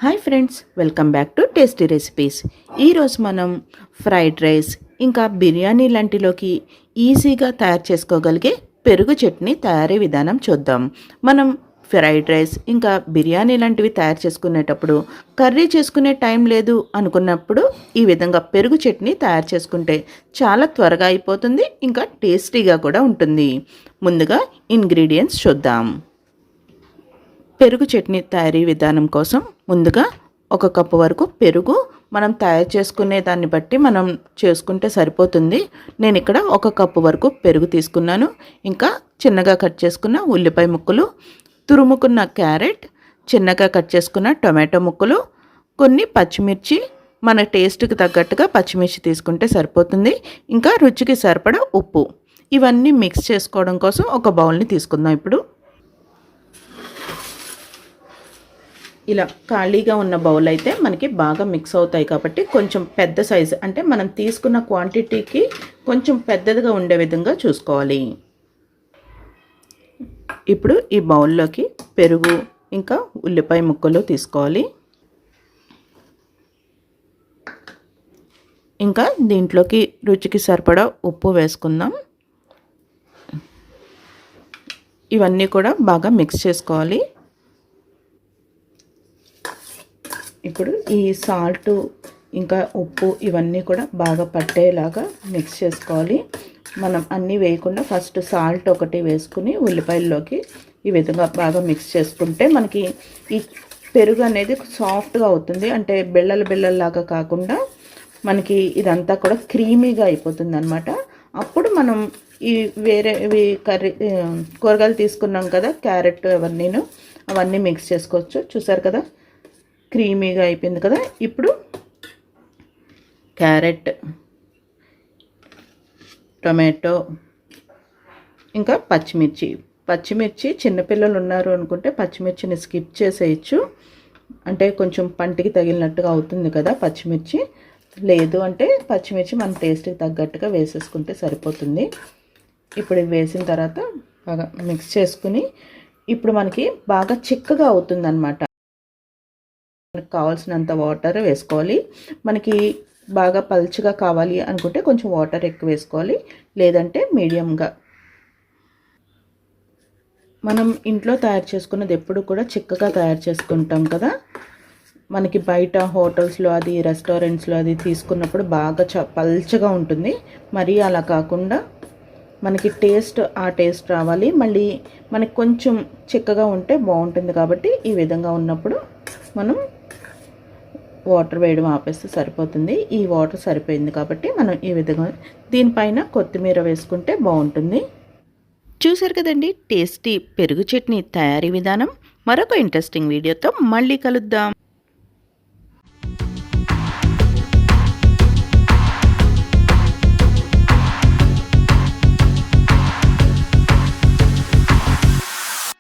Hi friends, welcome back to tasty recipes. ఈరోజు మనం fried rice ఇంకా బిర్యానీ లాంటిలోకి ఈజీగా తయారు చేసుకోగలిగే పెరుగు చట్నీ తయారీ విధానం చూద్దాం. మనం ఫ్రైడ్ రైస్ ఇంకా బిర్యానీ లాంటివి తయారు చేసుకునేటప్పుడు కర్రీ చేసుకునే టైం లేదు అనుకున్నప్పుడు ఈ విధంగా పెరుగు చట్నీ తయారు చేసుకుంటే చాలా త్వరగా అయిపోతుంది, ఇంకా టేస్టీగా కూడా ఉంటుంది. ముందుగా ఇంగ్రీడియంట్స్ చూద్దాం. పెరుగు చట్నీ తయారీ విధానం కోసం ముందుగా 1 కప్పు వరకు పెరుగు మనం తయారు చేసుకునే దాన్ని బట్టి మనం చేసుకుంటే సరిపోతుంది. నేను ఇక్కడ 1 కప్పు వరకు పెరుగు తీసుకున్నాను. ఇంకా చిన్నగా కట్ చేసుకున్న ఉల్లిపాయ ముక్కలు, తురుముకున్న క్యారెట్, చిన్నగా కట్ చేసుకున్న టొమాటో ముక్కలు, కొన్ని పచ్చిమిర్చి, మన టేస్ట్కి తగ్గట్టుగా పచ్చిమిర్చి తీసుకుంటే సరిపోతుంది. ఇంకా రుచికి సరిపడా ఉప్పు. ఇవన్నీ మిక్స్ చేసుకోవడం కోసం ఒక బౌల్ని తీసుకుందాం. ఇప్పుడు ఇలా ఖాళీగా ఉన్న బౌల్ అయితే మనకి బాగా మిక్స్ అవుతాయి కాబట్టి కొంచెం పెద్ద సైజు, అంటే మనం తీసుకున్న క్వాంటిటీకి కొంచెం పెద్దదిగా ఉండే విధంగా చూసుకోవాలి. ఇప్పుడు ఈ బౌల్లోకి పెరుగు ఇంకా ఉల్లిపాయ ముక్కలు తీసుకోవాలి. ఇంకా దీంట్లోకి రుచికి సరిపడా ఉప్పు వేసుకుందాం. ఇవన్నీ కూడా బాగా మిక్స్ చేసుకోవాలి. ఇప్పుడు ఈ సాల్ట్ ఇంకా ఉప్పు ఇవన్నీ కూడా బాగా పట్టేలాగా మిక్స్ చేసుకోవాలి. మనం అన్నీ వేయకుండా ఫస్ట్ సాల్ట్ ఒకటి వేసుకుని ఉల్లిపాయల్లోకి ఈ విధంగా బాగా మిక్స్ చేసుకుంటే మనకి ఈ పెరుగు అనేది సాఫ్ట్గా అవుతుంది. అంటే బిళ్ళలాగా కాకుండా మనకి ఇదంతా కూడా క్రీమీగా అయిపోతుంది అన్నమాట. అప్పుడు మనం ఈ వేరేవి కూరగాయలు తీసుకున్నాం కదా, క్యారెట్ అవన్నీ మిక్స్ చేసుకోవచ్చు. చూసారు కదా, క్రీమీగా అయిపోయింది కదా. ఇప్పుడు క్యారెట్, టొమాటో, ఇంకా పచ్చిమిర్చి చిన్నపిల్లలు ఉన్నారు అనుకుంటే పచ్చిమిర్చిని స్కిప్ చేసేయచ్చు. అంటే కొంచెం పంటికి తగిలినట్టుగా అవుతుంది కదా పచ్చిమిర్చి. లేదు అంటే పచ్చిమిర్చి మన టేస్ట్కి తగ్గట్టుగా వేసేసుకుంటే సరిపోతుంది. ఇప్పుడు ఇవి వేసిన తర్వాత బాగా మిక్స్ చేసుకుని ఇప్పుడు మనకి బాగా చిక్కగా అవుతుంది అన్నమాట. మనకు కావాల్సినంత వాటర్ వేసుకోవాలి. మనకి బాగా పల్చగా కావాలి అనుకుంటే కొంచెం వాటర్ ఎక్కువ వేసుకోవాలి, లేదంటే మీడియంగా. మనం ఇంట్లో తయారు చేసుకున్నది ఎప్పుడు కూడా చిక్కగా తయారు చేసుకుంటాం కదా. మనకి బయట హోటల్స్లో అది రెస్టారెంట్స్లో అది తీసుకున్నప్పుడు బాగా పల్చగా ఉంటుంది. మరీ అలా కాకుండా మనకి ఆ టేస్ట్ రావాలి. మళ్ళీ మనకి కొంచెం చిక్కగా ఉంటే బాగుంటుంది. కాబట్టి ఈ విధంగా ఉన్నప్పుడు మనం వాటర్ వేయడం ఆపేస్తే సరిపోతుంది. ఈ వాటర్ సరిపోయింది కాబట్టి మనం ఈ విధంగా దీనిపైన కొత్తిమీర వేసుకుంటే బాగుంటుంది. చూసారు కదండి టేస్టీ పెరుగు చట్నీ తయారీ విధానం. మరొక ఇంట్రెస్టింగ్ వీడియోతో మళ్ళీ కలుద్దాం.